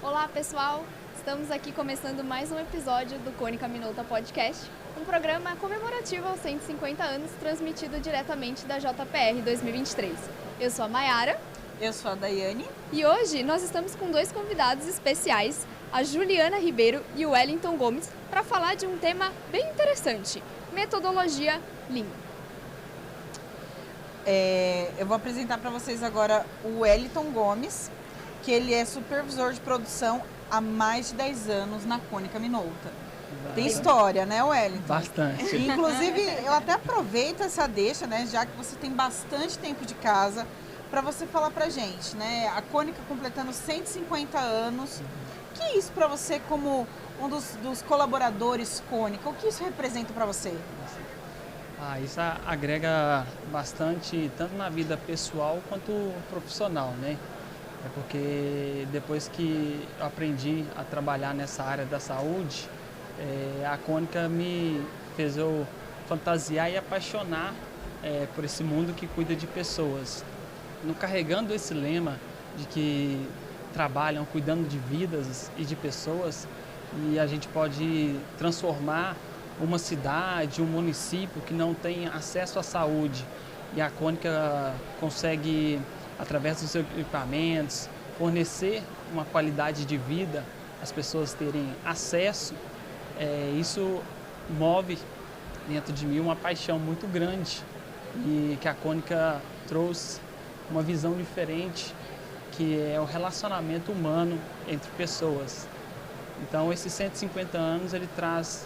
Olá pessoal, estamos aqui começando mais um episódio do Cônica Minolta Podcast, um programa comemorativo aos 150 anos transmitido diretamente da JPR 2023. Eu sou a Mayara. Eu sou a Daiane. E hoje nós estamos com dois convidados especiais, a Juliana Ribeiro e o Wellington Gomes, para falar de um tema bem interessante, metodologia Lean. Eu vou apresentar para vocês agora o Wellington Gomes, que ele é supervisor de produção há mais de 10 anos na Cônica Minolta. Tem história, né, Wellington? Bastante. Inclusive, eu até aproveito essa deixa, né, já que você tem bastante tempo de casa, para você falar pra gente, né, a Cônica completando 150 anos. O que é isso para você como um dos colaboradores Cônica? O que isso representa para você? Isso agrega bastante, tanto na vida pessoal quanto profissional, né? É porque depois que eu aprendi a trabalhar nessa área da saúde, a Cônica me fez eu fantasiar e apaixonar por esse mundo que cuida de pessoas. Carregando esse lema de que trabalham cuidando de vidas e de pessoas, e a gente pode transformar uma cidade, um município que não tem acesso à saúde, e a Cônica consegue, através dos seus equipamentos, fornecer uma qualidade de vida, as pessoas terem acesso, isso move dentro de mim uma paixão muito grande, e que a Cônica trouxe uma visão diferente, que é o relacionamento humano entre pessoas. Então, esses 150 anos, ele traz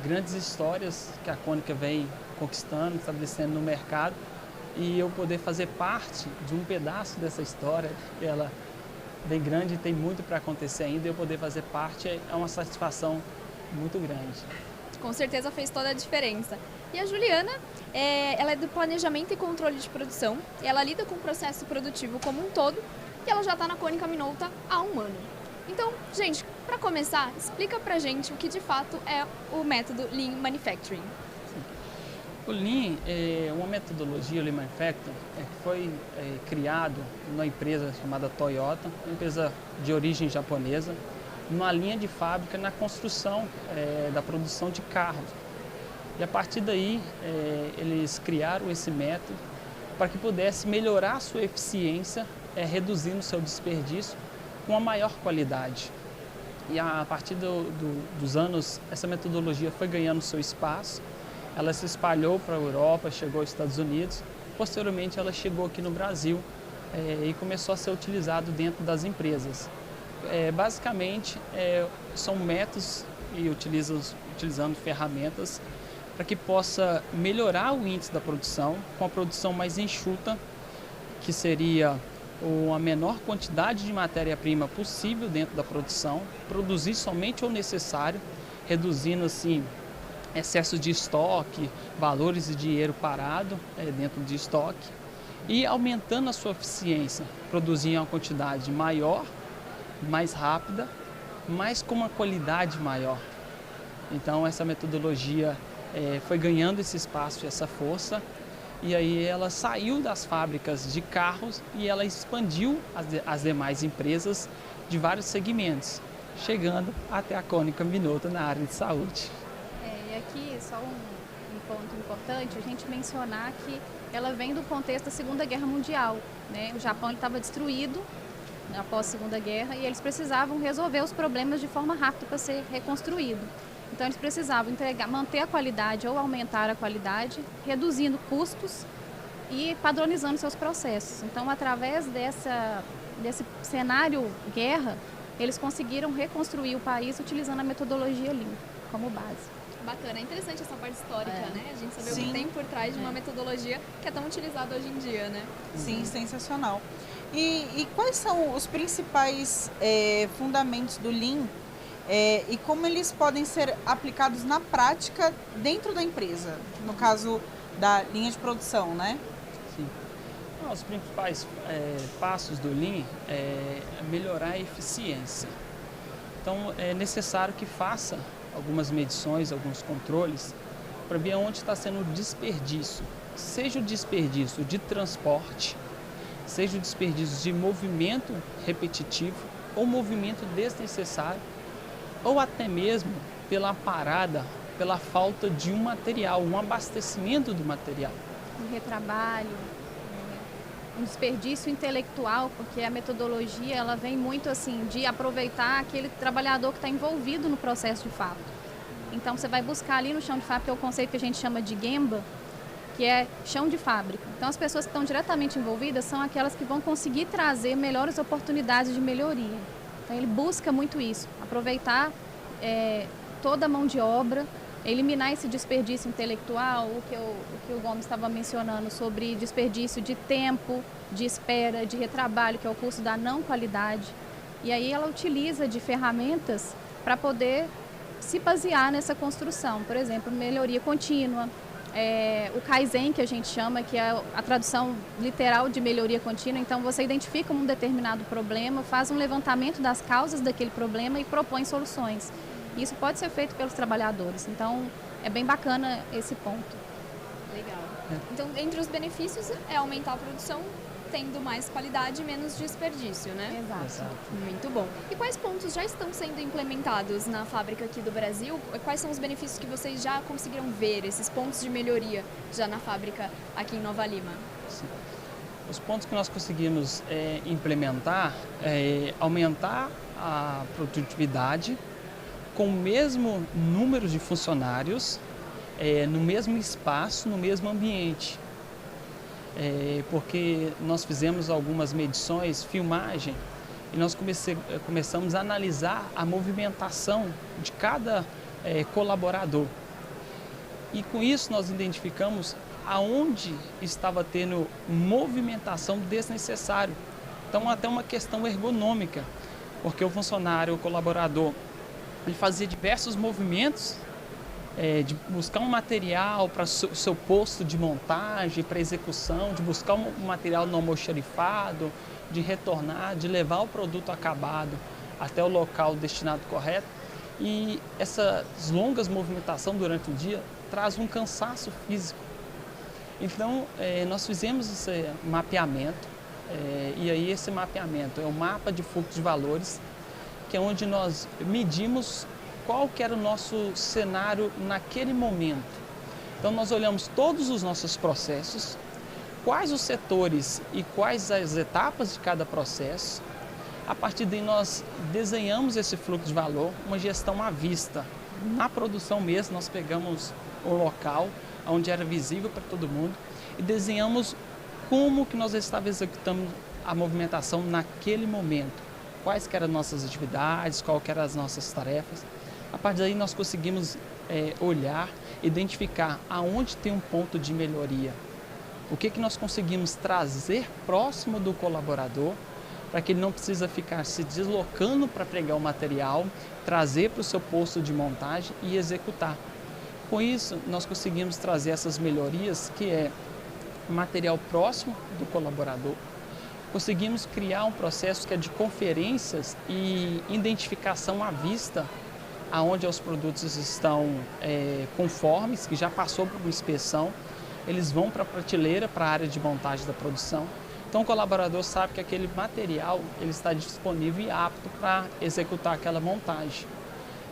grandes histórias que a Cônica vem conquistando, estabelecendo no mercado, e eu poder fazer parte de um pedaço dessa história, ela bem grande, tem muito para acontecer ainda, e eu poder fazer parte é uma satisfação muito grande. Com certeza fez toda a diferença. E a Juliana, ela é do planejamento e controle de produção, ela lida com o processo produtivo como um todo, e ela já está na Cônica Minolta há um ano. Então, gente, para começar, explica pra gente o que de fato é o método Lean Manufacturing. O Lean é uma metodologia, o Lean Manufacturing, que foi criado numa empresa chamada Toyota, uma empresa de origem japonesa, numa linha de fábrica na construção da produção de carros. E a partir daí, eles criaram esse método para que pudesse melhorar a sua eficiência, reduzindo o seu desperdício, com uma maior qualidade. E a partir dos anos, essa metodologia foi ganhando seu espaço, ela se espalhou para a Europa, chegou aos Estados Unidos, posteriormente ela chegou aqui no Brasil e começou a ser utilizado dentro das empresas. Basicamente, são métodos e utilizando ferramentas para que possa melhorar o índice da produção, com a produção mais enxuta, que seria a menor quantidade de matéria-prima possível dentro da produção, produzir somente o necessário, reduzindo assim excesso de estoque, valores de dinheiro parado dentro de estoque, e aumentando a sua eficiência, produzir uma quantidade maior, mais rápida, mas com uma qualidade maior. Então essa metodologia foi ganhando esse espaço e essa força, e aí ela saiu das fábricas de carros e ela expandiu as demais empresas de vários segmentos, chegando até a Cônica Minolta na área de saúde. E aqui só um ponto importante, a gente mencionar que ela vem do contexto da Segunda Guerra Mundial, né? O Japão estava destruído após a Segunda Guerra e eles precisavam resolver os problemas de forma rápida para ser reconstruído. Então eles precisavam manter a qualidade ou aumentar a qualidade, reduzindo custos e padronizando seus processos. Então, através desse cenário guerra, eles conseguiram reconstruir o país utilizando a metodologia Lean como base. Bacana, é interessante essa parte histórica, né? A gente saber o que tem por trás de uma metodologia que é tão utilizada hoje em dia, né? Sim, sensacional. E quais são os principais fundamentos do Lean e como eles podem ser aplicados na prática dentro da empresa, no caso da linha de produção, né? Sim. Os principais passos do Lean é melhorar a eficiência. Então, é necessário que faça algumas medições, alguns controles, para ver onde está sendo o desperdício. Seja o desperdício de transporte, seja o desperdício de movimento repetitivo, ou movimento desnecessário, ou até mesmo pela parada, pela falta de um material, um abastecimento do material. Um retrabalho, um desperdício intelectual, porque a metodologia ela vem muito assim de aproveitar aquele trabalhador que está envolvido no processo de fato. Então você vai buscar ali no chão de fábrica, que é o conceito que a gente chama de Gemba, que é chão de fábrica. Então as pessoas que estão diretamente envolvidas são aquelas que vão conseguir trazer melhores oportunidades de melhoria. Então ele busca muito isso, aproveitar toda a mão de obra, eliminar esse desperdício intelectual, o que o Gomes estava mencionando sobre desperdício de tempo, de espera, de retrabalho, que é o custo da não qualidade. E aí ela utiliza de ferramentas para poder se basear nessa construção. Por exemplo, melhoria contínua, o Kaizen, que a gente chama, que é a tradução literal de melhoria contínua. Então você identifica um determinado problema, faz um levantamento das causas daquele problema e propõe soluções. Isso pode ser feito pelos trabalhadores, então é bem bacana esse ponto. Legal. Então, entre os benefícios é aumentar a produção, tendo mais qualidade e menos desperdício, né? Exato. Muito bom. E quais pontos já estão sendo implementados na fábrica aqui do Brasil? Quais são os benefícios que vocês já conseguiram ver, esses pontos de melhoria já na fábrica aqui em Nova Lima? Sim. Os pontos que nós conseguimos implementar é aumentar a produtividade, com o mesmo número de funcionários, no mesmo espaço, no mesmo ambiente. Porque nós fizemos algumas medições, filmagem, e nós começamos a analisar a movimentação de cada colaborador. E com isso nós identificamos aonde estava tendo movimentação desnecessária. Então até uma questão ergonômica, porque o funcionário, o colaborador, ele fazia diversos movimentos de buscar um material para o seu posto de montagem, para execução, de buscar um material no almoxarifado, de retornar, de levar o produto acabado até o local destinado correto. E essas longas movimentações durante o dia traz um cansaço físico. Então, nós fizemos esse mapeamento, e aí esse mapeamento é o mapa de fluxo de valores, que é onde nós medimos qual que era o nosso cenário naquele momento. Então nós olhamos todos os nossos processos, quais os setores e quais as etapas de cada processo. A partir daí nós desenhamos esse fluxo de valor, uma gestão à vista. Na produção mesmo nós pegamos o local onde era visível para todo mundo e desenhamos como que nós estávamos executando a movimentação naquele momento. Quais que eram as nossas atividades, quais que eram as nossas tarefas. A partir daí nós conseguimos olhar, identificar aonde tem um ponto de melhoria. O que nós conseguimos trazer próximo do colaborador, para que ele não precisa ficar se deslocando para pegar o material, trazer para o seu posto de montagem e executar. Com isso, nós conseguimos trazer essas melhorias, que é material próximo do colaborador. Conseguimos criar um processo que é de conferências e identificação à vista, aonde os produtos estão conformes, que já passou por uma inspeção, eles vão para a prateleira, para a área de montagem da produção. Então o colaborador sabe que aquele material ele está disponível e apto para executar aquela montagem.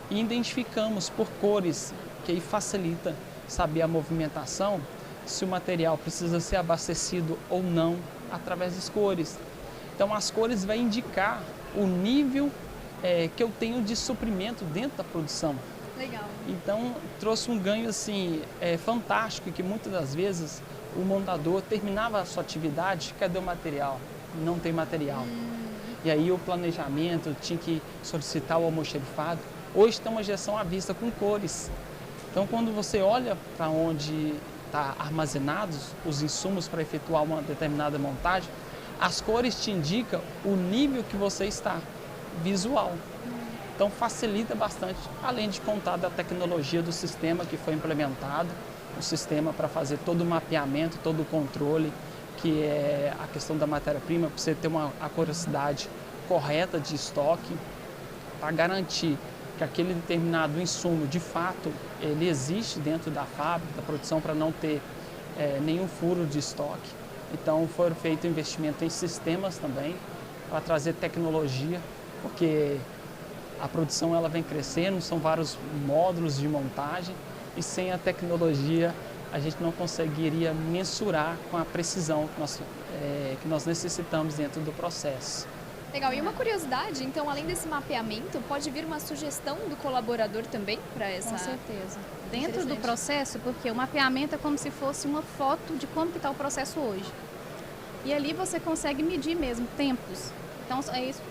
E identificamos por cores, que aí facilita saber a movimentação, se o material precisa ser abastecido ou não, através das cores. Então as cores vão indicar o nível que eu tenho de suprimento dentro da produção. Legal. Então trouxe um ganho assim fantástico, que muitas das vezes o montador terminava a sua atividade, cadê o material? Não tem material. E aí o planejamento tinha que solicitar o almoxarifado. Hoje tem uma gestão à vista com cores. Então quando você olha para onde está armazenados os insumos para efetuar uma determinada montagem, as cores te indicam o nível que você está, visual. Então facilita bastante, além de contar da tecnologia do sistema que foi implementado, o sistema para fazer todo o mapeamento, todo o controle, que é a questão da matéria-prima, para você ter uma acuracidade correta de estoque, para garantir que aquele determinado insumo, de fato, ele existe dentro da fábrica, da produção, para não ter nenhum furo de estoque. Então, foi feito investimento em sistemas também, para trazer tecnologia porque a produção ela vem crescendo, são vários módulos de montagem e sem a tecnologia a gente não conseguiria mensurar com a precisão que nós necessitamos dentro do processo. Legal, e uma curiosidade, então, além desse mapeamento, pode vir uma sugestão do colaborador também para essa... Com certeza. Dentro do processo, porque o mapeamento é como se fosse uma foto de como está o processo hoje. E ali você consegue medir mesmo tempos. Então,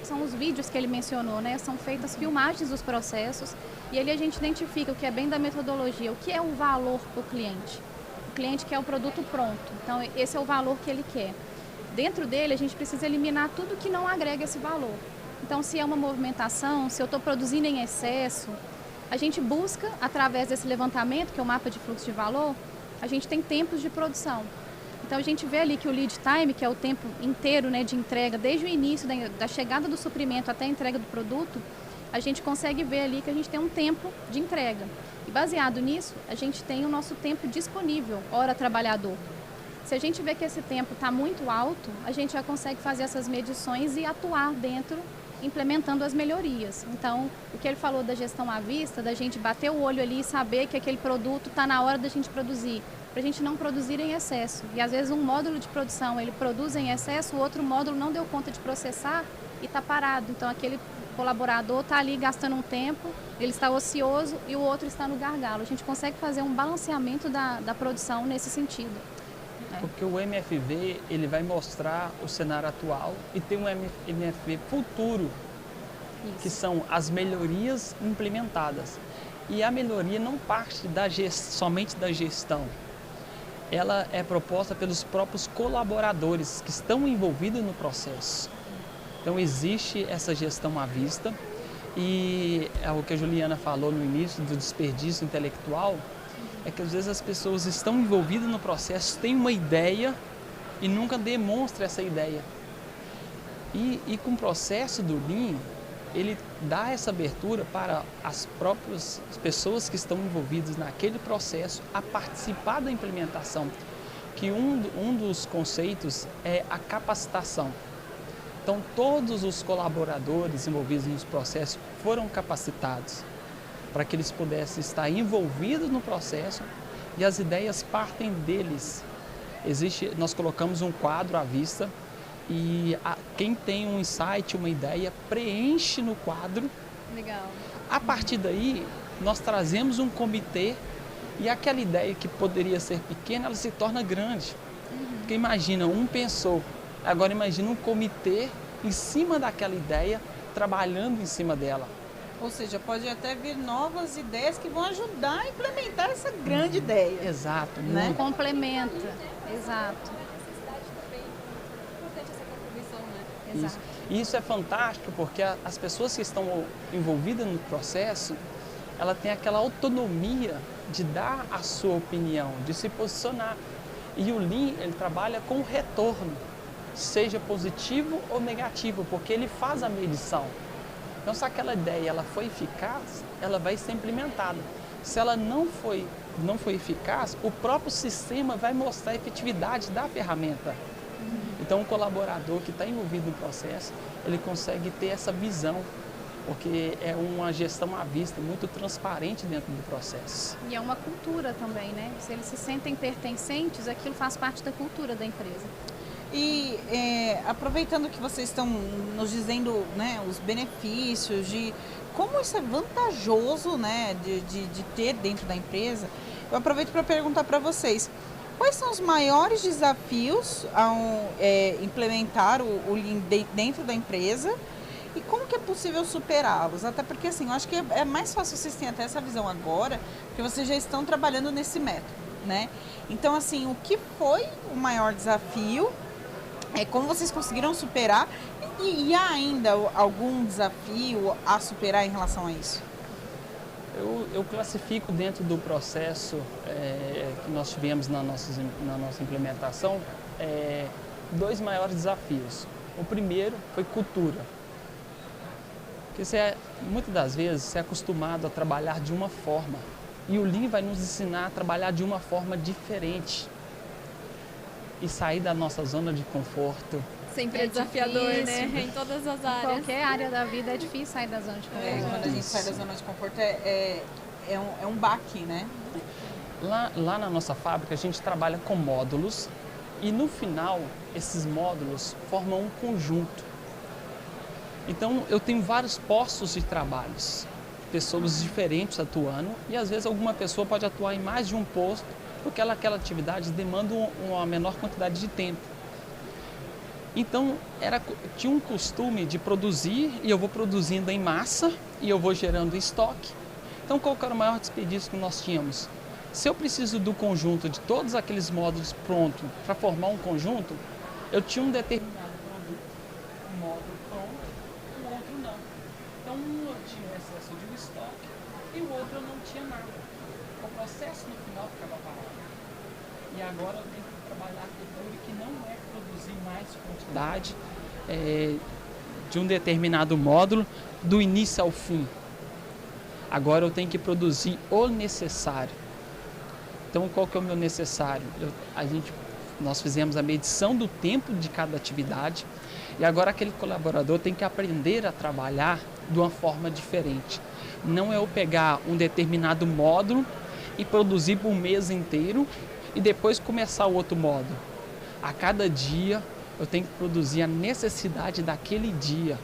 são os vídeos que ele mencionou, né? São feitas filmagens dos processos e ali a gente identifica o que é bem da metodologia, o que é o valor para o cliente. O cliente quer o produto pronto, então esse é o valor que ele quer. Dentro dele, a gente precisa eliminar tudo que não agrega esse valor. Então, se é uma movimentação, se eu estou produzindo em excesso, a gente busca, através desse levantamento, que é o mapa de fluxo de valor, a gente tem tempos de produção. Então, a gente vê ali que o lead time, que é o tempo inteiro, né, de entrega, desde o início da chegada do suprimento até a entrega do produto, a gente consegue ver ali que a gente tem um tempo de entrega. E baseado nisso, a gente tem o nosso tempo disponível, hora trabalhador. Se a gente vê que esse tempo está muito alto, a gente já consegue fazer essas medições e atuar dentro, implementando as melhorias. Então, o que ele falou da gestão à vista, da gente bater o olho ali e saber que aquele produto está na hora da gente produzir, para a gente não produzir em excesso. E às vezes um módulo de produção, ele produz em excesso, o outro módulo não deu conta de processar e está parado. Então, aquele colaborador está ali gastando um tempo, ele está ocioso e o outro está no gargalo. A gente consegue fazer um balanceamento da produção nesse sentido. Porque o MFV ele vai mostrar o cenário atual e tem um MFV futuro, que são as melhorias implementadas. E a melhoria não parte somente da gestão, ela é proposta pelos próprios colaboradores que estão envolvidos no processo. Então existe essa gestão à vista e é o que a Juliana falou no início do desperdício intelectual, é que às vezes as pessoas estão envolvidas no processo, têm uma ideia e nunca demonstram essa ideia. E com o processo do Lean, ele dá essa abertura para as próprias pessoas que estão envolvidas naquele processo a participar da implementação, que um dos conceitos é a capacitação. Então todos os colaboradores envolvidos nos processos foram capacitados, para que eles pudessem estar envolvidos no processo e as ideias partem deles. Nós colocamos um quadro à vista e quem tem um insight, uma ideia, preenche no quadro. Legal. A partir daí, nós trazemos um comitê e aquela ideia que poderia ser pequena, ela se torna grande. Porque imagina, um pensou, agora imagina um comitê em cima daquela ideia, trabalhando em cima dela. Ou seja, pode até vir novas ideias que vão ajudar a implementar essa grande ideia. Exato. Né? Complementa. Exato. Isso. E isso é fantástico porque as pessoas que estão envolvidas no processo, ela tem aquela autonomia de dar a sua opinião, de se posicionar. E o Lean, ele trabalha com retorno, seja positivo ou negativo, porque ele faz a medição. Então, se aquela ideia ela foi eficaz, ela vai ser implementada. Se ela não foi eficaz, o próprio sistema vai mostrar a efetividade da ferramenta. Então, o colaborador que está envolvido no processo, ele consegue ter essa visão, porque é uma gestão à vista, muito transparente dentro do processo. E é uma cultura também, né? Se eles se sentem pertencentes, aquilo faz parte da cultura da empresa. E aproveitando que vocês estão nos dizendo, né, os benefícios de como isso é vantajoso, né, de ter dentro da empresa, eu aproveito para perguntar para vocês, quais são os maiores desafios ao implementar o Lean dentro da empresa e como que é possível superá-los? Até porque assim, eu acho que é mais fácil, vocês terem até essa visão agora, porque vocês já estão trabalhando nesse método, né? Então assim, o que foi o maior desafio? Como vocês conseguiram superar e há ainda algum desafio a superar em relação a isso? Eu classifico dentro do processo que nós tivemos na nossa implementação dois maiores desafios. O primeiro foi cultura. Porque muitas das vezes você é acostumado a trabalhar de uma forma e o Lean vai nos ensinar a trabalhar de uma forma diferente. E sair da nossa zona de conforto, Sempre é desafiador, difícil. né? Em todas as Em áreas. qualquer área da vida é difícil sair da zona de conforto. Quando a gente sai da zona de conforto é um baque, né? Lá na nossa fábrica, a gente trabalha com módulos e, no final, esses módulos formam um conjunto. Então, eu tenho vários postos de trabalhos, pessoas diferentes atuando, e, às vezes, alguma pessoa pode atuar em mais de um posto, porque aquela atividade demanda uma menor quantidade de tempo. Então, tinha um costume de produzir, e eu vou produzindo em massa, e eu vou gerando estoque. Então, qual que era o maior desperdício que nós tínhamos? Se eu preciso do conjunto de todos aqueles módulos prontos para formar um conjunto, eu tinha um determinado produto, um módulo pronto, o outro não. Então, um eu tinha excesso de estoque e o outro eu não tinha nada. O processo no final ficava parado. E agora eu tenho que trabalhar com cultura que não é produzir mais quantidade de um determinado módulo do início ao fim. Agora eu tenho que produzir o necessário. Então, qual que é o meu necessário? Nós fizemos a medição do tempo de cada atividade e agora aquele colaborador tem que aprender a trabalhar de uma forma diferente. Não é eu pegar um determinado módulo e produzir por um mês inteiro e depois começar o outro módulo. A cada dia eu tenho que produzir a necessidade daquele dia.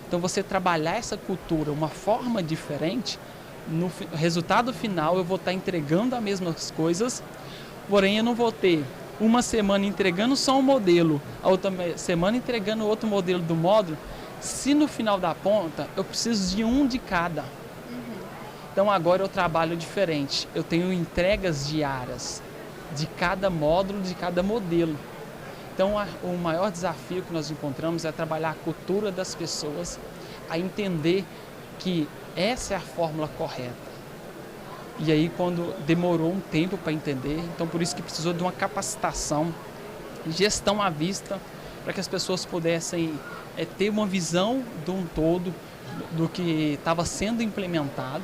Então, você trabalhar essa cultura, uma forma diferente, no resultado final eu vou estar entregando as mesmas coisas, porém eu não vou ter uma semana entregando só um modelo, a outra semana entregando outro modelo do módulo, se no final da ponta eu preciso de um de cada. Então agora eu trabalho diferente, eu tenho entregas diárias de cada módulo, de cada modelo. Então o maior desafio que nós encontramos é trabalhar a cultura das pessoas, a entender que essa é a fórmula correta. E aí, quando demorou um tempo para entender, então por isso que precisou de uma capacitação, gestão à vista, para que as pessoas pudessem ter uma visão de um todo do que estava sendo implementado.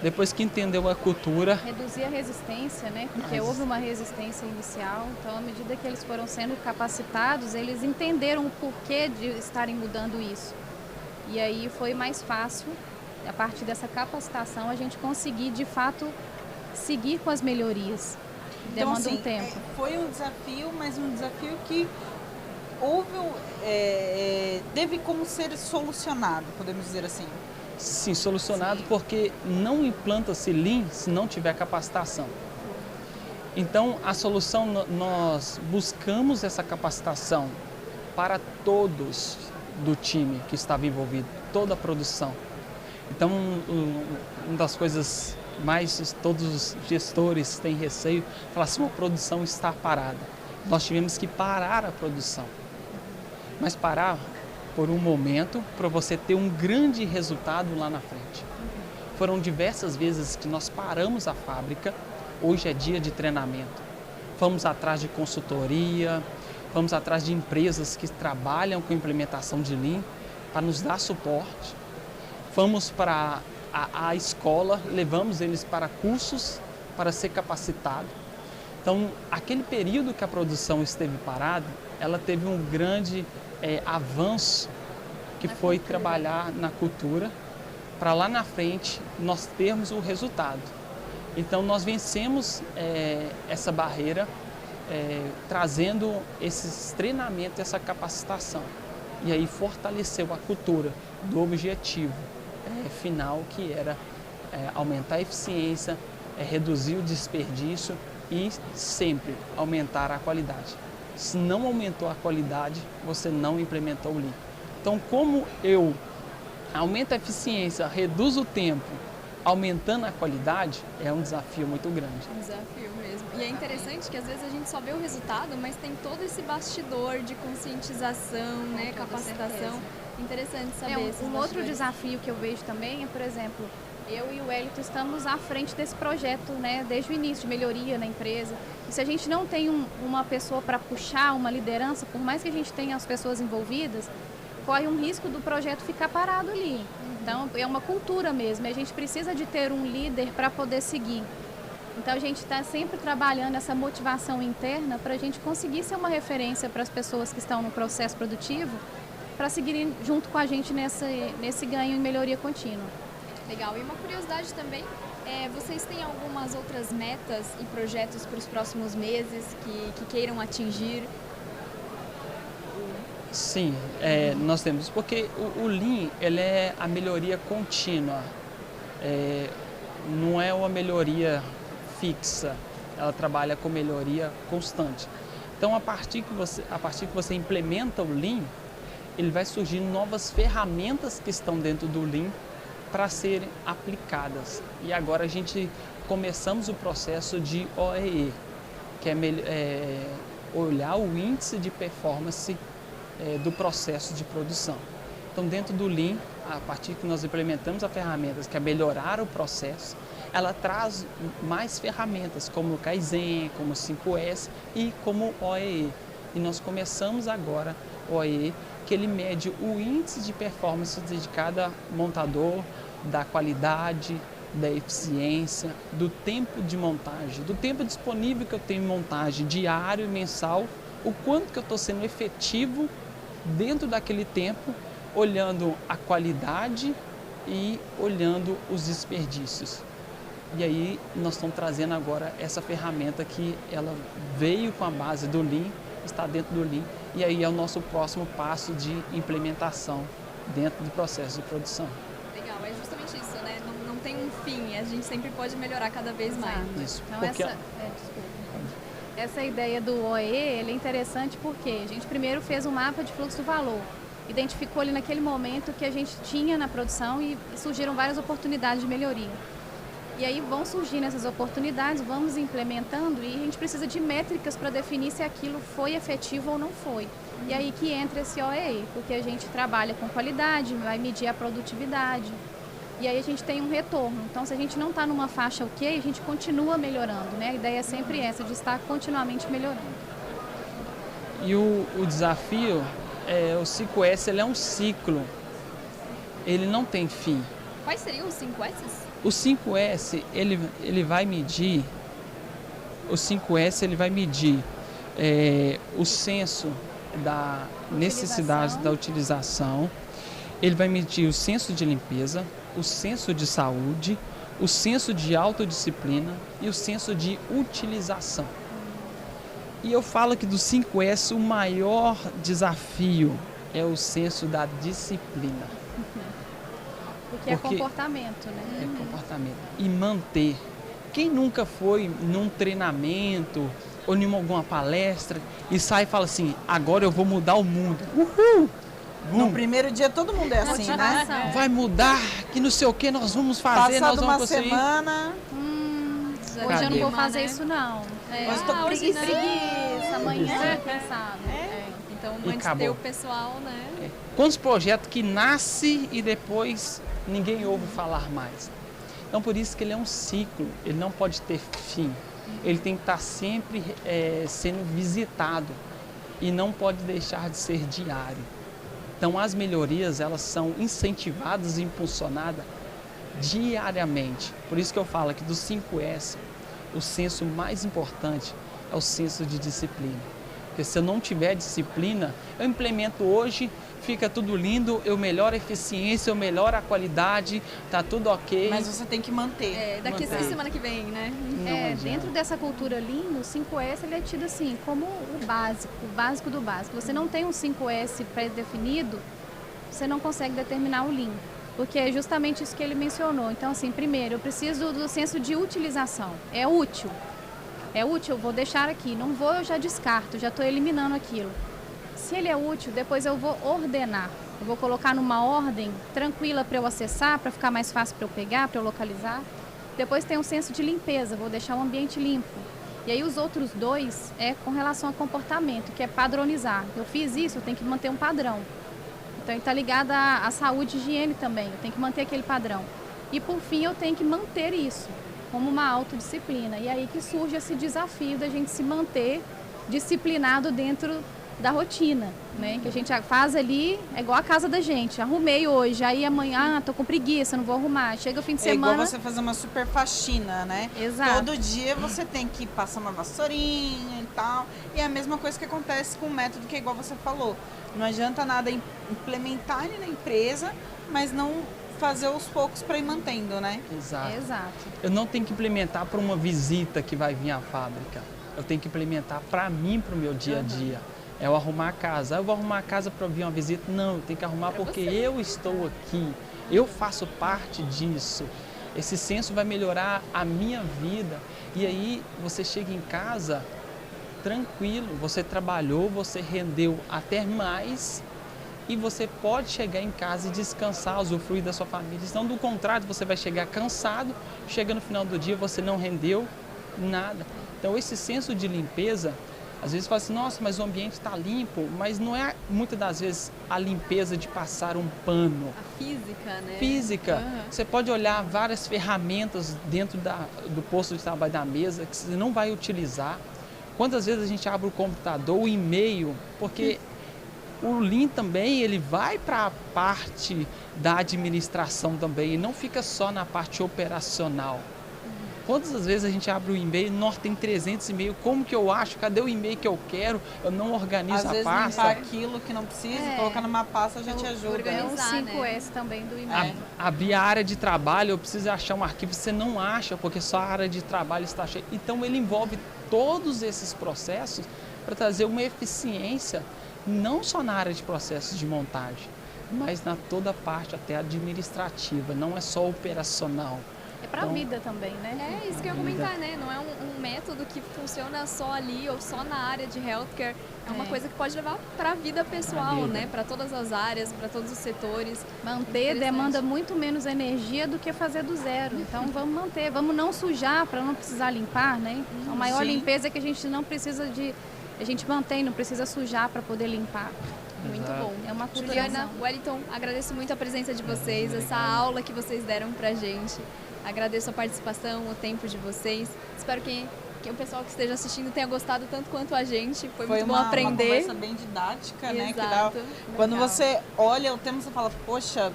Depois que entendeu a cultura... Reduzir a resistência, né? Porque houve uma resistência inicial. Então, à medida que eles foram sendo capacitados, eles entenderam o porquê de estarem mudando isso. E aí foi mais fácil, a partir dessa capacitação, a gente conseguir, de fato, seguir com as melhorias. Demanda então, assim, um tempo. Foi um desafio, mas um desafio que teve como ser solucionado, podemos dizer assim. Sim, solucionado. Sim. Porque não implanta-se Lean se não tiver capacitação. Então, a solução, nós buscamos essa capacitação para todos do time que estava envolvido, toda a produção. Então, uma das coisas mais todos os gestores têm receio, falar assim, a produção está parada. Nós tivemos que parar a produção. Mas parar por um momento para você ter um grande resultado lá na frente. Foram diversas vezes que nós paramos a fábrica, hoje é dia de treinamento. Fomos atrás de consultoria, fomos atrás de empresas que trabalham com implementação de Lean para nos dar suporte. Fomos para a escola, levamos eles para cursos para ser capacitado. Então, aquele período que a produção esteve parada, ela teve um grande avanço que foi trabalhar na cultura para lá na frente nós termos o resultado. Então, nós vencemos essa barreira trazendo esses treinamentos, essa capacitação. E aí fortaleceu a cultura do objetivo final, que era aumentar a eficiência, reduzir o desperdício e sempre aumentar a qualidade. Se não aumentou a qualidade, você não implementou o Lean. Então, como eu aumento a eficiência, reduzo o tempo, aumentando a qualidade, é um desafio muito grande. Um desafio mesmo. E é interessante que às vezes a gente só vê o resultado, mas tem todo esse bastidor de conscientização, né, capacitação. Certeza. Interessante saber. Um outro desafio que eu vejo também é, por exemplo, eu e o Wellington estamos à frente desse projeto, né, desde o início, de melhoria na empresa. E se a gente não tem uma pessoa para puxar, uma liderança, por mais que a gente tenha as pessoas envolvidas, corre um risco do projeto ficar parado ali. Então, é uma cultura mesmo. A gente precisa de ter um líder para poder seguir. Então a gente está sempre trabalhando essa motivação interna para a gente conseguir ser uma referência para as pessoas que estão no processo produtivo, para seguirem junto com a gente nesse ganho e melhoria contínua. Legal. E uma curiosidade também, vocês têm algumas outras metas e projetos para os próximos meses que queiram atingir? Sim, nós temos, porque o Lean, ele é a melhoria contínua, não é uma melhoria fixa, ela trabalha com melhoria constante. Então, a partir que você implementa o Lean, ele vai surgir novas ferramentas que estão dentro do Lean para serem aplicadas. E agora a gente começamos o processo de OEE, que é olhar o índice de performance do processo de produção. Então, dentro do Lean, a partir que nós implementamos as ferramentas que é melhorar o processo, ela traz mais ferramentas, como o Kaizen, como o 5S e como o OEE. E nós começamos agora o OEE, que ele mede o índice de performance de cada montador, da qualidade, da eficiência, do tempo de montagem, do tempo disponível que eu tenho em montagem diário e mensal, o quanto que eu estou sendo efetivo dentro daquele tempo, olhando a qualidade e olhando os desperdícios. E aí nós estamos trazendo agora essa ferramenta que ela veio com a base do Lean, está dentro do Lean, e aí é o nosso próximo passo de implementação dentro do processo de produção. Legal, é justamente isso, né? Não tem um fim, a gente sempre pode melhorar cada vez mais. Isso, então porque... essa ideia do OE, ele é interessante porque a gente primeiro fez um mapa de fluxo do valor, identificou ali naquele momento que a gente tinha na produção e surgiram várias oportunidades de melhoria. E aí vão surgindo essas oportunidades, vamos implementando e a gente precisa de métricas para definir se aquilo foi efetivo ou não foi. E aí que entra esse OEE, porque a gente trabalha com qualidade, vai medir a produtividade e aí a gente tem um retorno. Então, se a gente não está numa faixa ok, a gente continua melhorando, né? A ideia é sempre essa, de estar continuamente melhorando. E o desafio, o 5S, ele é um ciclo, ele não tem fim. Quais seriam os 5S? O 5S, ele vai medir, o 5S, ele vai medir o senso da necessidade da utilização, ele vai medir o senso de limpeza, o senso de saúde, o senso de autodisciplina e o senso de utilização. E eu falo que do 5S o maior desafio é o senso da disciplina. Porque é comportamento, né? É comportamento. E manter. Quem nunca foi num treinamento ou em alguma palestra e sai e fala assim, agora eu vou mudar o mundo. Uhul! No primeiro dia todo mundo é assim, né? Vai mudar, que não sei o que nós vamos fazer, Passado nós vamos uma conseguir. semana... Hoje eu não vou fazer isso não. Hoje tô preguiça, amanhã cansado. Então, E manter acabou. o pessoal, né? Quantos projetos que nasce e depois ninguém ouve falar mais. Então, por isso que ele é um ciclo, ele não pode ter fim. Ele tem que estar sempre sendo visitado e não pode deixar de ser diário. Então, as melhorias, elas são incentivadas e impulsionadas diariamente. Por isso que eu falo que do 5S, o senso mais importante é o senso de disciplina. Porque se eu não tiver disciplina, eu implemento hoje, fica tudo lindo, eu melhoro a eficiência, eu melhoro a qualidade, tá tudo ok. Mas você tem que manter. Daqui a semana que vem, né? Dentro dessa cultura Lean, o 5S ele é tido assim, como o básico do básico. Você não tem um 5S pré-definido, você não consegue determinar o Lean. Porque é justamente isso que ele mencionou. Então, assim, primeiro, eu preciso do senso de utilização. É útil, eu vou deixar aqui. Não vou, eu já descarto, já estou eliminando aquilo. Se ele é útil, depois eu vou ordenar. Eu vou colocar numa ordem tranquila para eu acessar, para ficar mais fácil para eu pegar, para eu localizar. Depois tem um senso de limpeza, vou deixar o ambiente limpo. E aí os outros dois é com relação a comportamento, que é padronizar. Eu fiz isso, eu tenho que manter um padrão. Então, ele está ligado à saúde e higiene também. Eu tenho que manter aquele padrão. E, por fim, eu tenho que manter isso como uma autodisciplina. E aí que surge esse desafio da gente se manter disciplinado dentro da rotina, né? Que a gente faz ali, é igual a casa da gente. Arrumei hoje, aí amanhã tô com preguiça, não vou arrumar. Chega o fim de semana... É igual você fazer uma super faxina, né? Exato. Todo dia você tem que passar uma vassourinha e tal. E é a mesma coisa que acontece com o método, que é igual você falou. Não adianta nada implementar ele na empresa, mas não fazer aos poucos para ir mantendo, né? Exato. Exato. Eu não tenho que implementar para uma visita que vai vir à fábrica. Eu tenho que implementar para mim, para o meu dia a dia. É eu arrumar a casa. Eu vou arrumar a casa para vir uma visita? Não, eu tenho que arrumar porque eu estou aqui. Eu faço parte disso. Esse senso vai melhorar a minha vida. E aí você chega em casa tranquilo, você trabalhou, você rendeu até mais e você pode chegar em casa e descansar, usufruir da sua família. Então, do contrário, você vai chegar cansado, chega no final do dia, você não rendeu nada. Então, esse senso de limpeza, às vezes fala assim, nossa, mas o ambiente está limpo, mas não é muitas das vezes a limpeza de passar um pano. A física, né? Física. Uhum. Você pode olhar várias ferramentas dentro do posto de trabalho da mesa que você não vai utilizar. Quantas vezes a gente abre o computador, o e-mail, porque o Lean também, ele vai para a parte da administração também, e não fica só na parte operacional. Quantas vezes a gente abre o e-mail, nossa, tem 300 e-mails, como que eu acho? Cadê o e-mail que eu quero? Eu não organizo Às vezes a pasta. limpar aquilo que não precisa, colocar numa pasta já te ajuda. É o Organizar, 5S também do e-mail. Abrir a área de trabalho, eu preciso achar um arquivo, você não acha, porque só a área de trabalho está cheia. Então, ele envolve todos esses processos para trazer uma eficiência, não só na área de processos de montagem, mas na toda a parte até administrativa, não é só operacional. É para a Então, vida também, né? É isso que eu ia comentar, né? Não é um método que funciona só ali ou só na área de healthcare. É uma coisa que pode levar para a vida pessoal, vida. né? Para todas as áreas, para todos os setores. Manter demanda muito menos energia do que fazer do zero. Então vamos manter, vamos não sujar para não precisar limpar, né? A maior Sim. limpeza é que a gente não precisa de... A gente mantém, não precisa sujar para poder limpar. Muito Exato. bom. É uma Juliana, cultura. Wellington, agradeço muito a presença de vocês, essa aula que vocês deram pra gente. Agradeço a participação, o tempo de vocês. Espero que o pessoal que esteja assistindo tenha gostado tanto quanto a gente. Foi muito bom uma aprender. conversa bem didática, né? Que dá, Exato. quando Legal. você olha o tema, você fala, poxa,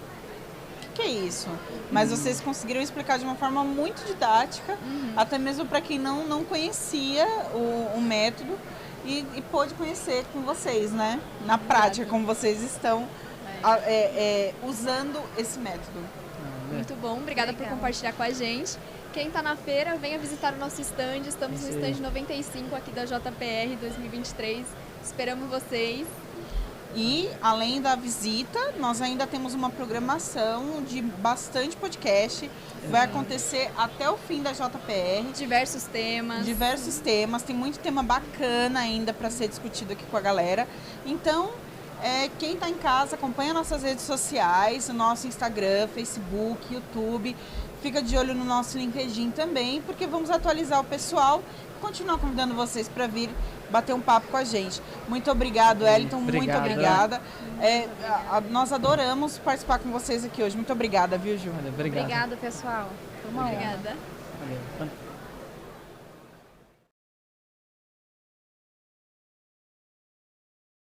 o que é isso? Mas vocês conseguiram explicar de uma forma muito didática, até mesmo para quem não conhecia o método e pôde conhecer com vocês, né? Na prática, como vocês estão usando esse método. Muito bom, obrigada por Legal. compartilhar com a gente. Quem está na feira, venha visitar o nosso stand. Estamos no Isso aí. stand 95 aqui da JPR 2023. Esperamos vocês. E, além da visita, nós ainda temos uma programação de bastante podcast. Vai acontecer até o fim da JPR. Diversos temas. Diversos temas, tem muito tema bacana ainda para ser discutido aqui com a galera. Então, quem está em casa, acompanha nossas redes sociais, o nosso Instagram, Facebook, YouTube. Fica de olho no nosso LinkedIn também, porque vamos atualizar o pessoal e continuar convidando vocês para vir bater um papo com a gente. Muito obrigado, Wellington, muito Obrigado. obrigada. Nós adoramos participar com vocês aqui hoje. Muito obrigada, viu, Ju? Olha, obrigado. Obrigada, pessoal. Foi uma honra. Obrigada. Valeu.